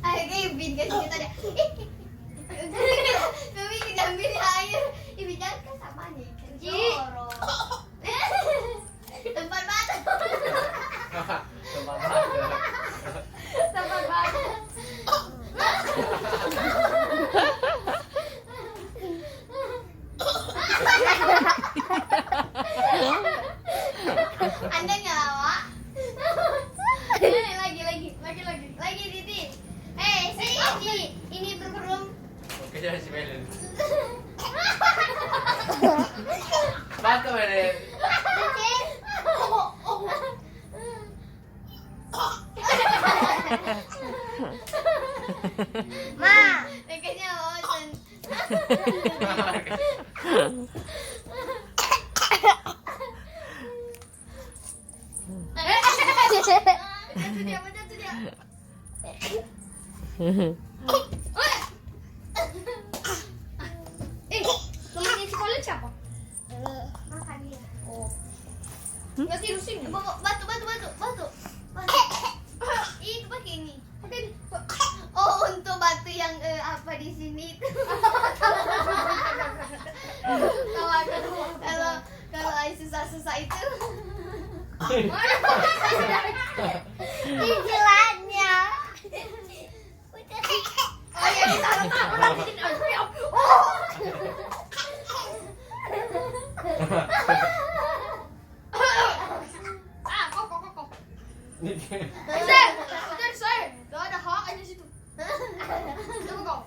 Ayo Ibin kasih kita deh. Tapi ngambil air. Ibin jangan kan sama nih. Jorok. Tempat batu. Tempat batu. Tempat batu. Anda ngelawak. Lagi Didi. Ini berkerung. Kejar si Melen. Batu Melen. Ma, kayaknya bosan. Jatuh dia. Ini sekolah siapa? Makan dia. Oh. Nggak tidur sini. Batu. Itu pakai ini. Oh, untuk batu yang apa di sini itu. Kalau air susah itu. Cicilannya. Oh ya, ditaruh lagi. Oh. Kok. Udah saya. Gak ada hak aja situ. Coba kau.